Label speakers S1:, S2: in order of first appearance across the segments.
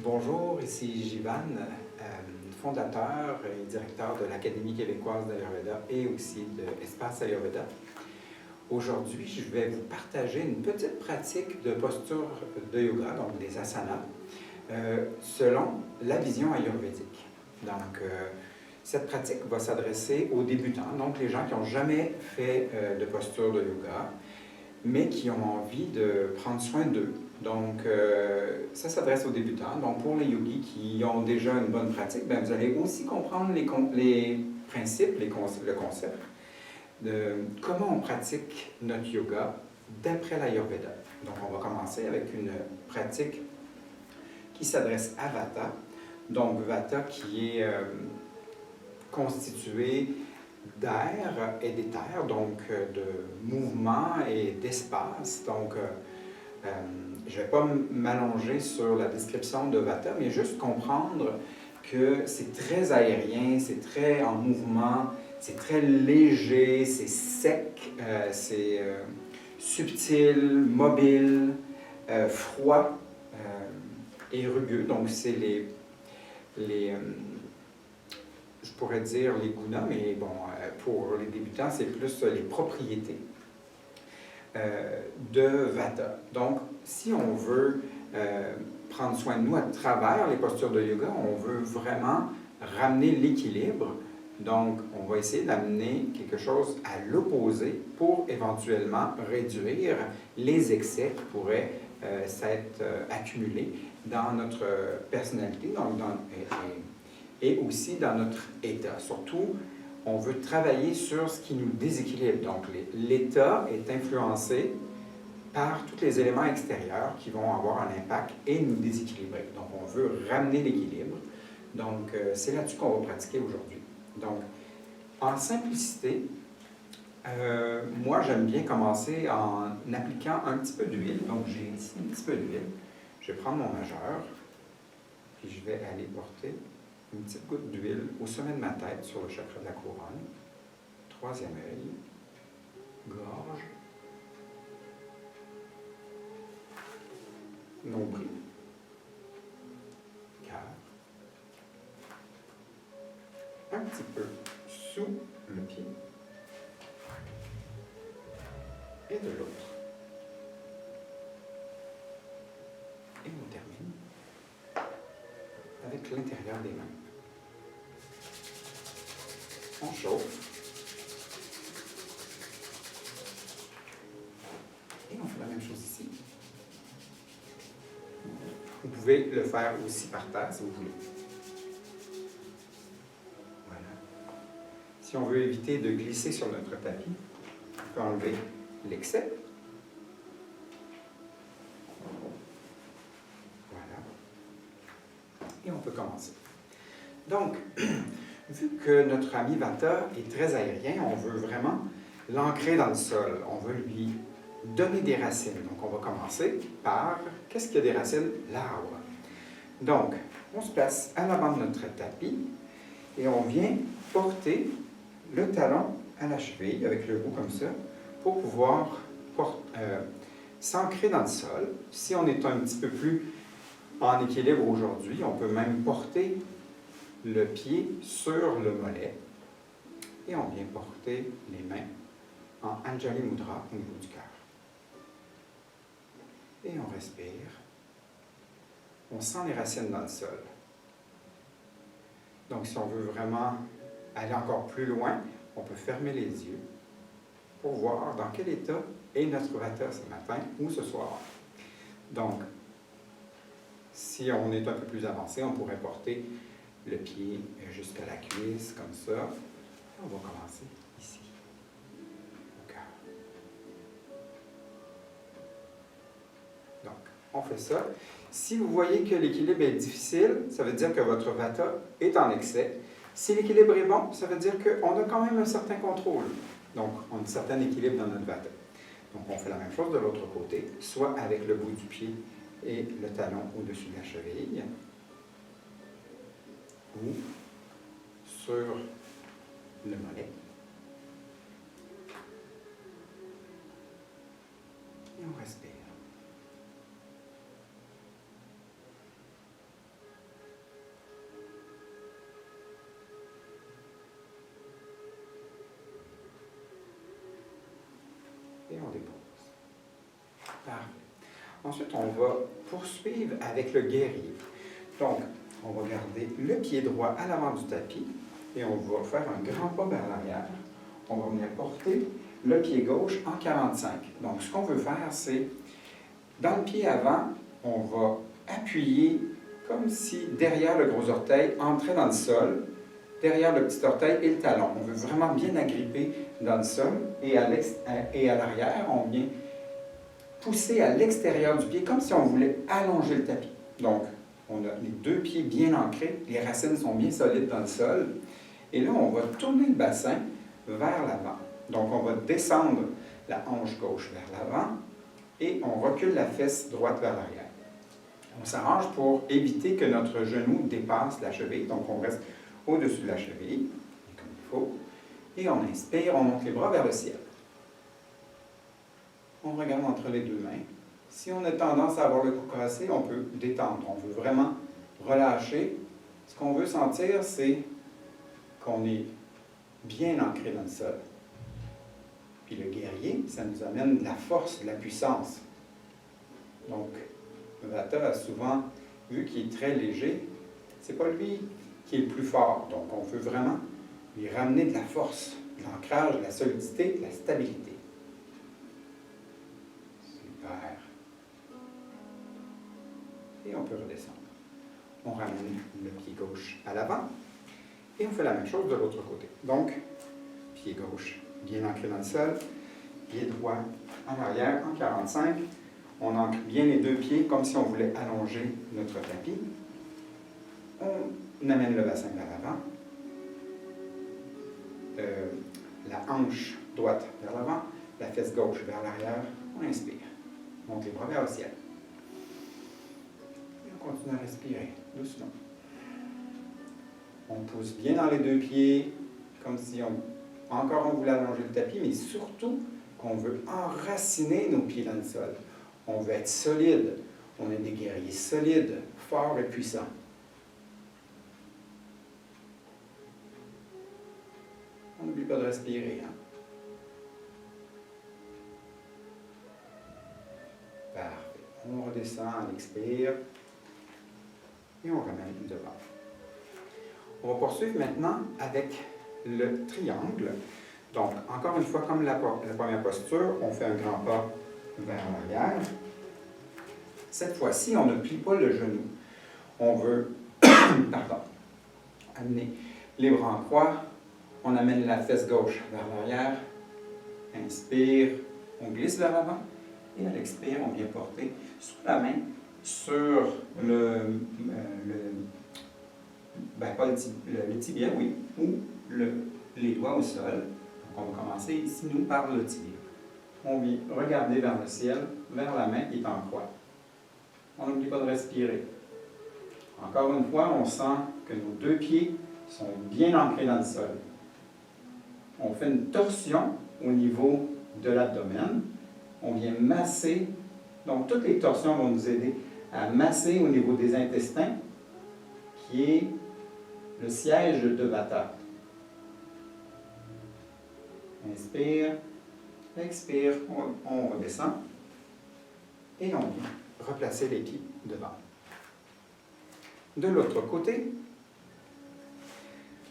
S1: Bonjour, ici Jivan, fondateur et directeur de l'Académie québécoise d'Ayurveda et aussi de Espace Ayurveda. Aujourd'hui, je vais vous partager une petite pratique de posture de yoga, donc des asanas, selon la vision ayurvédique. Donc, cette pratique va s'adresser aux débutants, donc les gens qui n'ont jamais fait de posture de yoga, mais qui ont envie de prendre soin d'eux. Donc, ça s'adresse aux débutants. Donc, pour les yogis qui ont déjà une bonne pratique, bien, vous allez aussi comprendre les principes, le concept de comment on pratique notre yoga d'après l'Ayurveda. Donc, on va commencer avec une pratique qui s'adresse à Vata. Donc, Vata qui est constitué d'air et d'éther, donc de mouvement et d'espace. Donc, je ne vais pas m'allonger sur la description de Vata, mais juste comprendre que c'est très aérien, c'est très en mouvement, c'est très léger, c'est sec, c'est subtil, mobile, froid et rugueux. Donc, c'est je pourrais dire les gunas, mais bon, pour les débutants, c'est plus les propriétés de Vata. Donc, si on veut prendre soin de nous à travers les postures de yoga, on veut vraiment ramener l'équilibre. Donc, on va essayer d'amener quelque chose à l'opposé pour éventuellement réduire les excès qui pourraient s'être accumulés dans notre personnalité donc et aussi dans notre état. Surtout, on veut travailler sur ce qui nous déséquilibre. Donc, l'état est influencé par tous les éléments extérieurs qui vont avoir un impact et nous déséquilibrer. Donc, on veut ramener l'équilibre. Donc, c'est là-dessus qu'on va pratiquer aujourd'hui. Donc, en simplicité, moi, j'aime bien commencer en appliquant un petit peu d'huile. Donc, j'ai ici un petit peu d'huile. Je vais prendre mon majeur, puis je vais aller porter une petite goutte d'huile au sommet de ma tête sur le chakra de la couronne. Troisième œil, gorge, nombril, cœur, un petit peu sous le pied et de l'autre. Et on termine avec l'intérieur des mains. On chauffe. Et on fait la même chose ici. Vous pouvez le faire aussi par terre si vous voulez. Voilà. Si on veut éviter de glisser sur notre tapis, on peut enlever l'excès. Voilà. Et on peut commencer. Donc, vu que notre ami Vata est très aérien, on veut vraiment l'ancrer dans le sol. On veut lui donner des racines. Donc, on va commencer par, qu'est-ce qui a des racines? L'arbre. Donc, on se place à l'avant de notre tapis et on vient porter le talon à la cheville avec le bout comme ça pour pouvoir s'ancrer dans le sol. Si on est un petit peu plus en équilibre aujourd'hui, on peut même porter le pied sur le mollet et on vient porter les mains en Anjali Mudra au niveau du cœur. Et on respire. On sent les racines dans le sol. Donc, si on veut vraiment aller encore plus loin, on peut fermer les yeux pour voir dans quel état est notre Vata ce matin ou ce soir. Donc, si on est un peu plus avancé, on pourrait porter le pied jusqu'à la cuisse, comme ça. On va commencer ici, au cœur. Donc, on fait ça. Si vous voyez que l'équilibre est difficile, ça veut dire que votre Vata est en excès. Si l'équilibre est bon, ça veut dire qu'on a quand même un certain contrôle. Donc, on a un certain équilibre dans notre Vata. Donc, on fait la même chose de l'autre côté, soit avec le bout du pied et le talon au-dessus de la cheville, ou sur le mollet. Et on respire. on dépose. Parfait. Ensuite, on va poursuivre avec le guerrier. Donc, on va garder le pied droit à l'avant du tapis et on va faire un grand pas vers l'arrière. On va venir porter le pied gauche en 45. Donc, ce qu'on veut faire, c'est, dans le pied avant, on va appuyer comme si derrière le gros orteil entrait dans le sol, derrière le petit orteil et le talon. On veut vraiment bien agripper dans le sol et à l'arrière, on vient pousser à l'extérieur du pied comme si on voulait allonger le tapis. Donc, on a les deux pieds bien ancrés, les racines sont bien solides dans le sol. Et là, on va tourner le bassin vers l'avant. Donc, on va descendre la hanche gauche vers l'avant et on recule la fesse droite vers l'arrière. On s'arrange pour éviter que notre genou dépasse la cheville. Donc, on reste au-dessus de la cheville, comme il faut. Et on inspire, on monte les bras vers le ciel. On regarde entre les deux mains. Si on a tendance à avoir le cou cassé, on peut détendre. On veut vraiment relâcher. Ce qu'on veut sentir, c'est qu'on est bien ancré dans le sol. Puis le guerrier, ça nous amène de la force, de la puissance. Donc, Vata a souvent, vu qu'il est très léger, c'est pas lui qui est le plus fort. Donc, on veut vraiment lui ramener de la force, de l'ancrage, de la solidité, de la stabilité. Super. Et on peut redescendre. On ramène le pied gauche à l'avant et on fait la même chose de l'autre côté. Donc, pied gauche bien ancré dans le sol, pied droit en arrière en 45. On ancre bien les deux pieds comme si on voulait allonger notre tapis. On amène le bassin vers l'avant. La hanche droite vers l'avant, la fesse gauche vers l'arrière. On inspire. On monte les bras vers le ciel. Et on continue à respirer doucement. On pousse bien dans les deux pieds, comme si on voulait allonger le tapis, mais surtout qu'on veut enraciner nos pieds dans le sol. On veut être solide. On est des guerriers solides, forts et puissants. On n'oublie pas de respirer. Hein? Parfait. On redescend, on expire. Et on ramène devant. On va poursuivre maintenant avec le triangle. Donc, encore une fois, comme la première posture, on fait un grand pas vers l'arrière. Cette fois-ci, on ne plie pas le genou. On veut amener les bras en croix. On amène la fesse gauche vers l'arrière. Inspire, on glisse vers l'avant. Et à l'expire, on vient porter soit la main sur pas le tibia, oui, ou les doigts au sol. Donc, on va commencer ici, nous, par le tibia. On vient regarder vers le ciel, vers la main qui est en croix. On n'oublie pas de respirer. Encore une fois, on sent que nos deux pieds sont bien ancrés dans le sol. On fait une torsion au niveau de l'abdomen. On vient masser. Donc, toutes les torsions vont nous aider à masser au niveau des intestins, qui est le siège de Vata. Inspire, expire, on redescend et on vient replacer les pieds devant. De l'autre côté,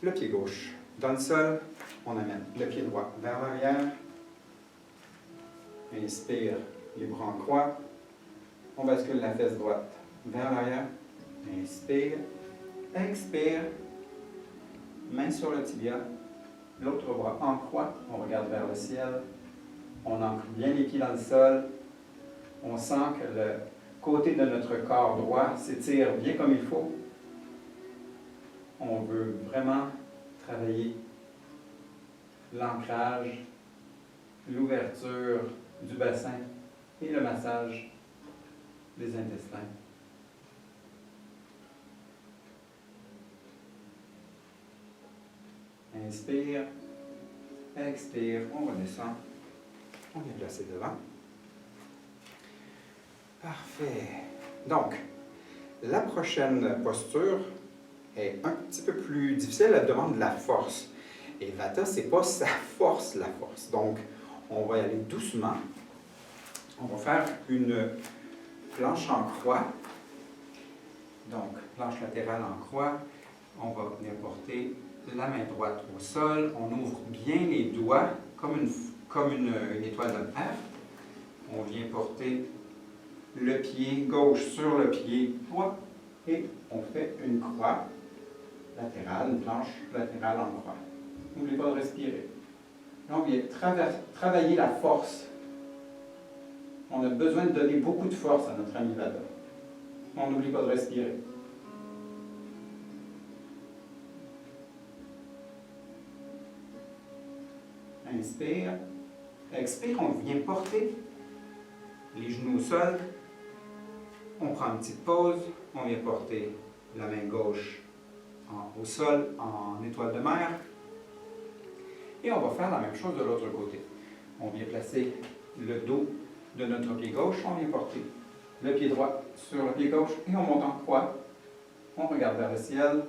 S1: le pied gauche dans le sol, on amène le pied droit vers l'arrière. Inspire, les bras en croix. On bascule la fesse droite vers l'arrière. Inspire, expire, main sur le tibia, l'autre bras en croix. On regarde vers le ciel. On ancre bien les pieds dans le sol. On sent que le côté de notre corps droit s'étire bien comme il faut. On veut vraiment travailler l'ancrage, l'ouverture du bassin et le massage des intestins. Inspire, expire, on redescend, on vient placer devant. Parfait. Donc, la prochaine posture est un petit peu plus difficile, elle demande de la force. Et Vata, ce n'est pas sa force, la force. Donc, on va y aller doucement. On va faire une planche en croix. Donc, planche latérale en croix. On va venir porter la main droite au sol. On ouvre bien les doigts comme une étoile de mer. On vient porter le pied gauche sur le pied droit et on fait une croix latérale, une planche latérale en croix. N'oubliez pas de respirer. Là, on vient travailler la force. On a besoin de donner beaucoup de force à notre ami Vata. On n'oublie pas de respirer. Inspire. Expire, on vient porter les genoux au sol. On prend une petite pause. On vient porter la main gauche au sol en étoile de mer. Et on va faire la même chose de l'autre côté. On vient placer le dos de notre pied gauche. On vient porter le pied droit sur le pied gauche et on monte en croix. On regarde vers le ciel.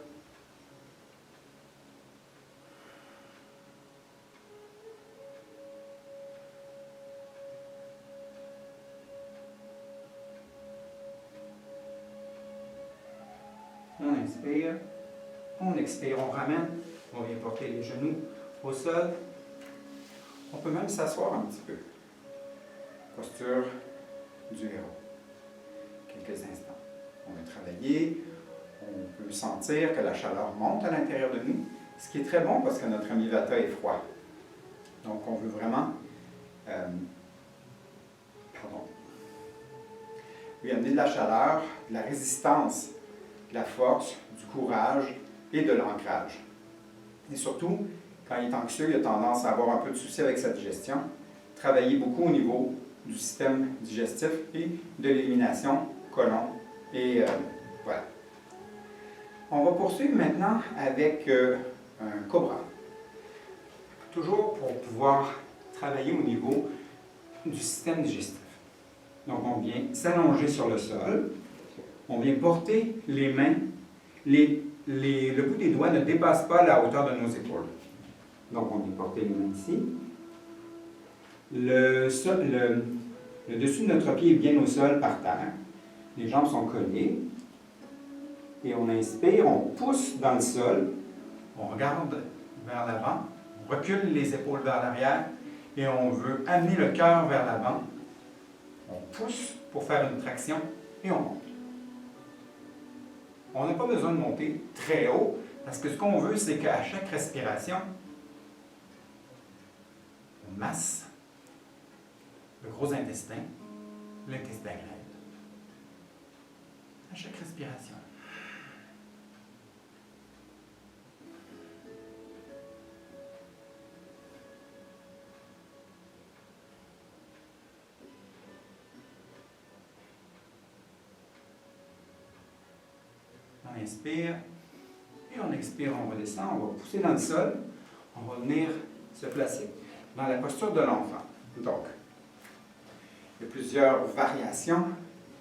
S1: On inspire, on expire, on ramène, on vient porter les genoux au sol. On peut même s'asseoir un petit peu. Posture du héros. Quelques instants. On va travailler, on peut sentir que la chaleur monte à l'intérieur de nous, ce qui est très bon parce que notre ami Vata est froid. Donc on veut vraiment lui amener de la chaleur, de la résistance, de la force, du courage et de l'ancrage. Et surtout, quand il est anxieux, il a tendance à avoir un peu de soucis avec sa digestion. Travailler beaucoup au niveau du système digestif et de l'élimination, côlon et voilà. On va poursuivre maintenant avec un cobra. Toujours pour pouvoir travailler au niveau du système digestif. Donc on vient s'allonger sur le sol. On vient porter les mains, le bout des doigts ne dépasse pas la hauteur de nos épaules. Donc on vient porter les mains ici. Le dessus de notre pied est bien au sol par terre. Les jambes sont collées. Et on inspire, on pousse dans le sol. On regarde vers l'avant. On recule les épaules vers l'arrière. Et on veut amener le cœur vers l'avant. On pousse pour faire une traction et on monte. On n'a pas besoin de monter très haut, parce que ce qu'on veut, c'est qu'à chaque respiration, on masse le gros intestin, l'intestin grêle. À chaque respiration. On inspire et on expire, on redescend, on va pousser dans le sol, on va venir se placer dans la posture de l'enfant. Donc, il y a plusieurs variations,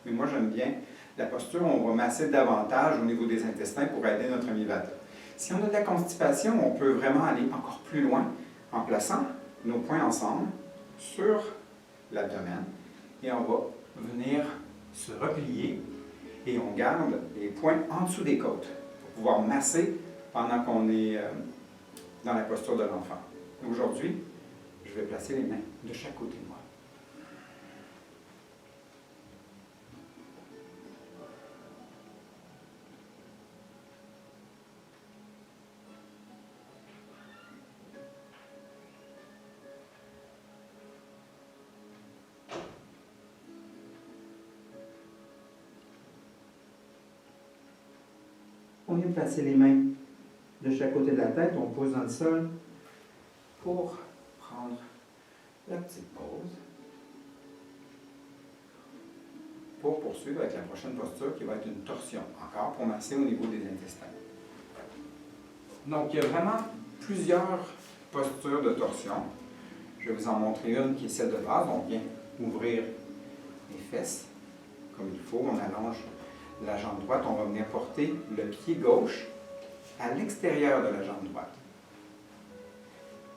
S1: mais moi j'aime bien la posture où on va masser davantage au niveau des intestins pour aider notre ami Vata. Si on a de la constipation, on peut vraiment aller encore plus loin en plaçant nos poings ensemble sur l'abdomen et on va venir se replier. Et on garde les poings en dessous des côtes pour pouvoir masser pendant qu'on est dans la posture de l'enfant. Aujourd'hui, je vais placer les mains de chaque côté de moi. On vient placer les mains de chaque côté de la tête, on pose dans le sol pour prendre la petite pause. Pour poursuivre avec la prochaine posture qui va être une torsion, encore pour masser au niveau des intestins. Donc il y a vraiment plusieurs postures de torsion. Je vais vous en montrer une qui est celle de base. On vient ouvrir les fesses comme il faut, on allonge la jambe droite, on va venir porter le pied gauche à l'extérieur de la jambe droite.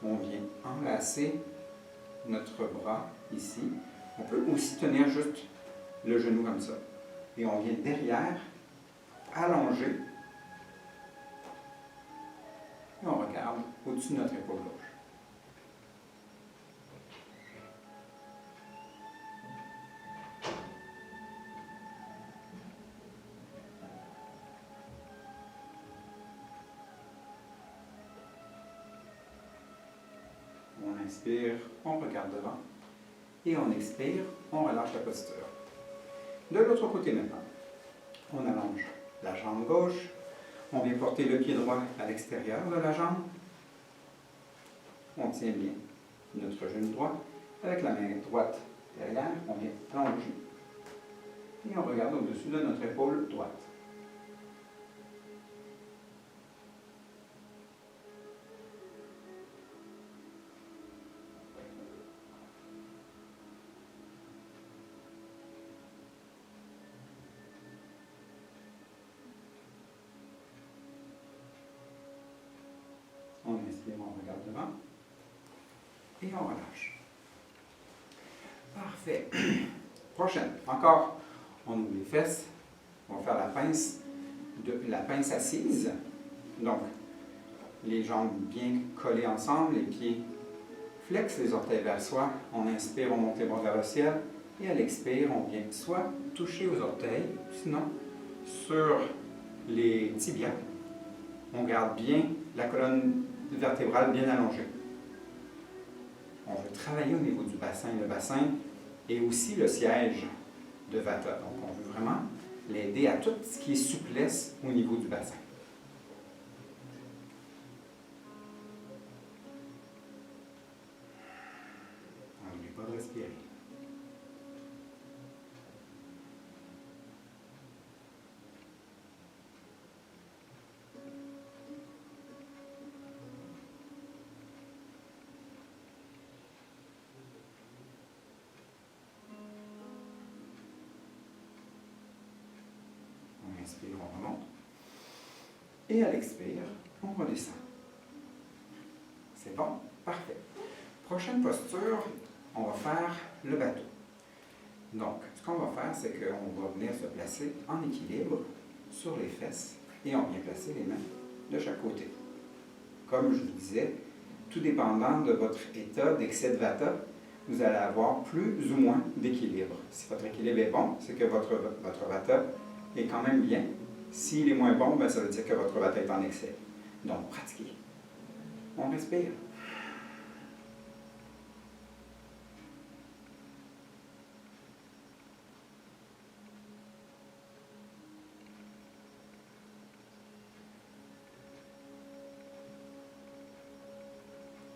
S1: On vient enlacer notre bras ici. On peut aussi tenir juste le genou comme ça. Et on vient derrière, allonger, et on regarde au-dessus de notre épaule gauche. On inspire, on regarde devant. Et on expire, on relâche la posture. De l'autre côté maintenant, on allonge la jambe gauche. On vient porter le pied droit à l'extérieur de la jambe. On tient bien notre genou droit. Avec la main droite derrière, on vient allonger. Et on regarde au-dessus de notre épaule droite. On inspire, on regarde devant. Et on relâche. Parfait. Prochaine. Encore, on ouvre les fesses. On va faire la pince assise. Donc, les jambes bien collées ensemble, les pieds flexent, les orteils vers soi. On inspire, on monte les bras vers le ciel. Et à l'expire, on vient soit toucher aux orteils, sinon sur les tibias. On garde bien la colonne vertébrale bien allongée. On veut travailler au niveau du bassin. Le bassin est aussi le siège de Vata. Donc, on veut vraiment l'aider à tout ce qui est souplesse au niveau du bassin. On n'oublie pas de respirer. On inspire, on remonte. Et à l'expire, on redescend. C'est bon? Parfait. Prochaine posture, on va faire le bateau. Donc, ce qu'on va faire, c'est qu'on va venir se placer en équilibre sur les fesses et on vient placer les mains de chaque côté. Comme je vous disais, tout dépendant de votre état d'excès de Vata, vous allez avoir plus ou moins d'équilibre. Si votre équilibre est bon, c'est que votre Vata est quand même bien. S'il est moins bon, bien, ça veut dire que votre Vata est en excès. Donc, pratiquez. On respire.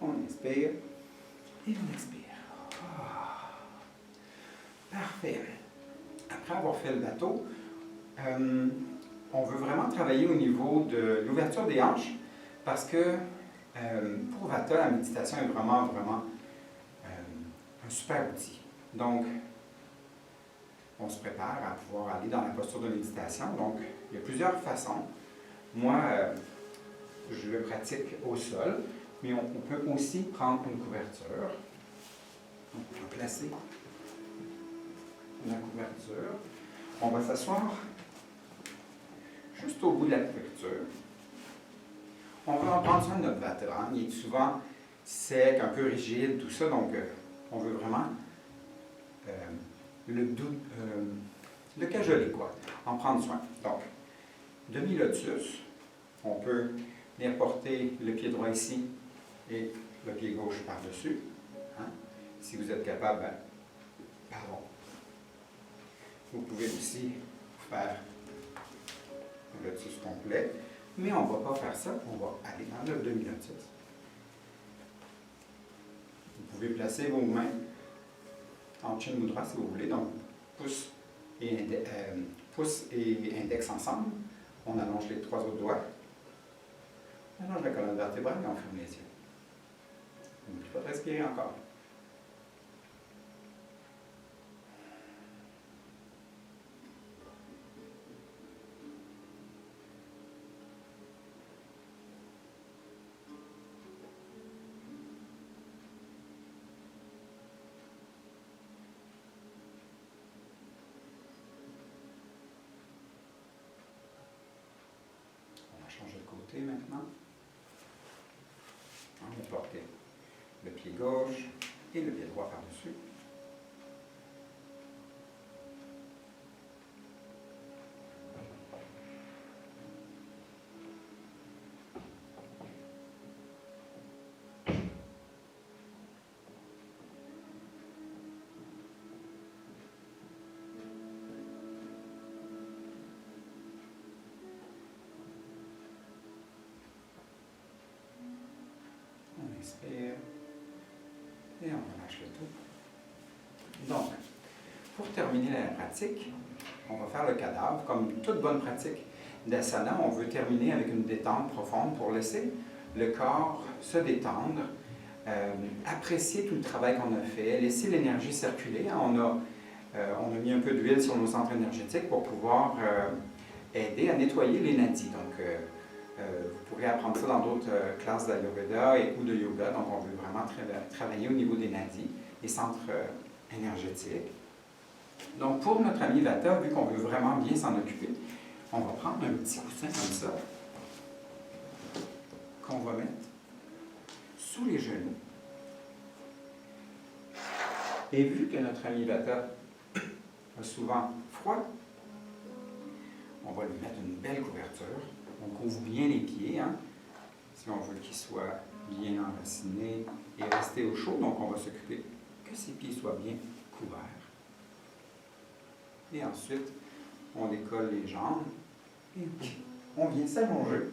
S1: On inspire et on expire. Parfait. Après avoir fait le bateau, on veut vraiment travailler au niveau de l'ouverture des hanches parce que pour Vata, la méditation est vraiment un super outil. Donc, on se prépare à pouvoir aller dans la posture de méditation. Donc, il y a plusieurs façons. Moi, je le pratique au sol, mais on peut aussi prendre une couverture. Donc, on va placer la couverture. On va s'asseoir juste au bout de la couverture. On va en prendre soin de notre Vata. Hein? Il est souvent sec, un peu rigide, tout ça. Donc, on veut vraiment le cajoler, quoi. En prendre soin. Donc, demi-lotus. On peut venir porter le pied droit ici et le pied gauche par-dessus. Hein? Si vous êtes capable, pardon. Vous pouvez aussi faire le lotus complet, mais on ne va pas faire ça, on va aller dans le demi-lotus. Vous pouvez placer vos mains en Chin Mudra si vous voulez, donc pouce et index ensemble. On allonge les trois autres doigts. On allonge la colonne vertébrale et on ferme les yeux. N'oubliez pas de respirer encore. côté maintenant. On va porter le pied gauche et le pied droit par-dessus. On inspire et on relâche le tout. Donc, pour terminer la pratique, on va faire le cadavre. Comme toute bonne pratique d'asana, on veut terminer avec une détente profonde pour laisser le corps se détendre, apprécier tout le travail qu'on a fait, laisser l'énergie circuler. On a mis un peu d'huile sur nos centres énergétiques pour pouvoir aider à nettoyer les nadis. Donc, vous pourrez apprendre ça dans d'autres classes d'Ayurveda ou de yoga. Donc, on veut vraiment travailler au niveau des nadis, les centres énergétiques. Donc, pour notre ami Vata, vu qu'on veut vraiment bien s'en occuper, on va prendre un petit coussin comme ça, qu'on va mettre sous les genoux. Et vu que notre ami Vata a souvent froid, on va lui mettre une belle couverture. On couvre bien les pieds, hein, si on veut qu'ils soient bien enracinés et rester au chaud. Donc, on va s'occuper que ses pieds soient bien couverts. Et ensuite, on décolle les jambes et on vient s'allonger.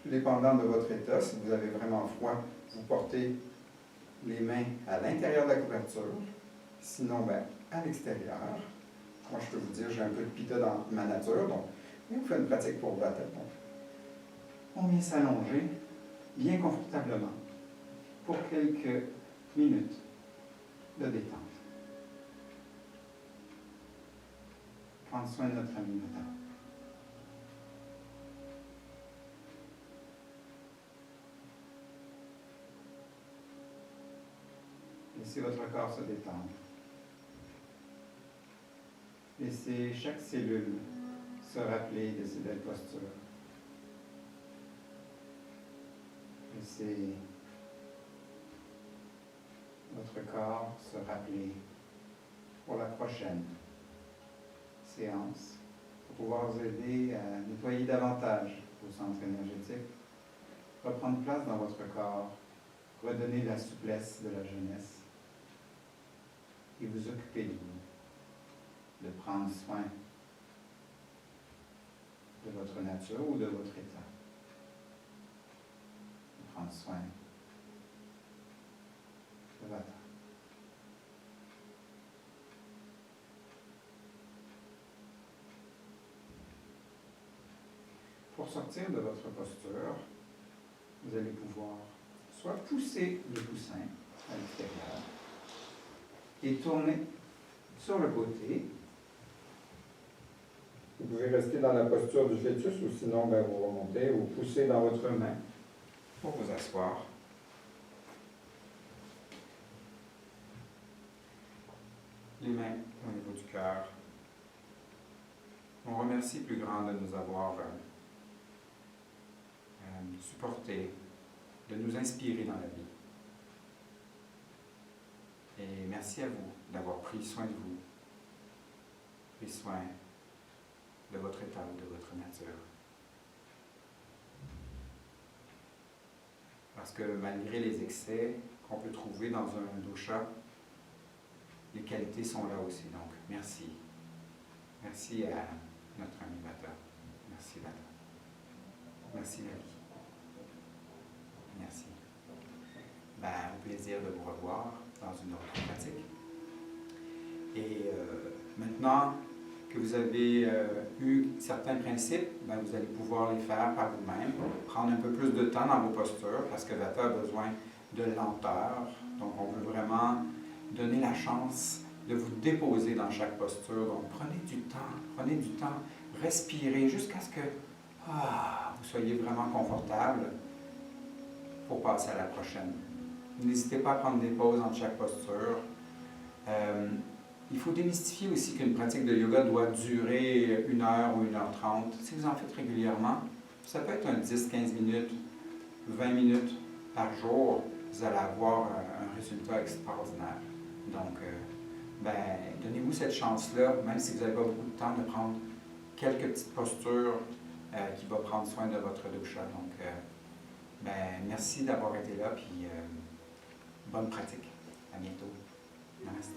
S1: Tout dépendant de votre état, si vous avez vraiment froid, vous portez les mains à l'intérieur de la couverture, sinon à l'extérieur. Moi, je peux vous dire, j'ai un peu de pitta dans ma nature, donc on fait une pratique pour Vata. On vient s'allonger bien confortablement pour quelques minutes de détente. Prendre soin de notre ami Vata. Laissez votre corps se détendre. Laissez chaque cellule se rappeler de ces belles postures. Laissez votre corps se rappeler pour la prochaine séance, pour pouvoir vous aider à nettoyer davantage vos centres énergétiques, reprendre place dans votre corps, redonner la souplesse de la jeunesse et vous occuper de vous, de prendre soin de votre nature ou de votre état. De prendre soin de Vata. Pour sortir de votre posture, vous allez pouvoir soit pousser le coussin à l'extérieur et tourner sur le côté. Vous pouvez rester dans la posture du fœtus ou sinon vous remontez ou poussez dans votre main pour vous asseoir. Les mains au niveau du cœur. On remercie plus grand de nous avoir supportés, de nous inspirer dans la vie. Et merci à vous d'avoir pris soin de vous, pris soin de votre état, de votre nature. Parce que malgré les excès qu'on peut trouver dans un dosha, les qualités sont là aussi. Donc, merci. Merci à notre ami Vata. Merci Vata. Merci la vie. Merci. Au plaisir de vous revoir dans une autre pratique. Et maintenant que vous avez eu certains principes, vous allez pouvoir les faire par vous-même, prendre un peu plus de temps dans vos postures, parce que Vata a besoin de lenteur. Donc, on veut vraiment donner la chance de vous déposer dans chaque posture. Donc, prenez du temps, respirez jusqu'à ce que vous soyez vraiment confortable pour passer à la prochaine. N'hésitez pas à prendre des pauses entre chaque posture. Il faut démystifier aussi qu'une pratique de yoga doit durer 1 heure ou 1h30. Si vous en faites régulièrement, Ça peut être un 10-15 minutes, 20 minutes par jour, vous allez avoir un résultat extraordinaire. Donc, donnez-vous cette chance-là, même si vous n'avez pas beaucoup de temps, de prendre quelques petites postures qui vont prendre soin de votre dosha. Donc, merci d'avoir été là, puis bonne pratique. À bientôt. Namaste.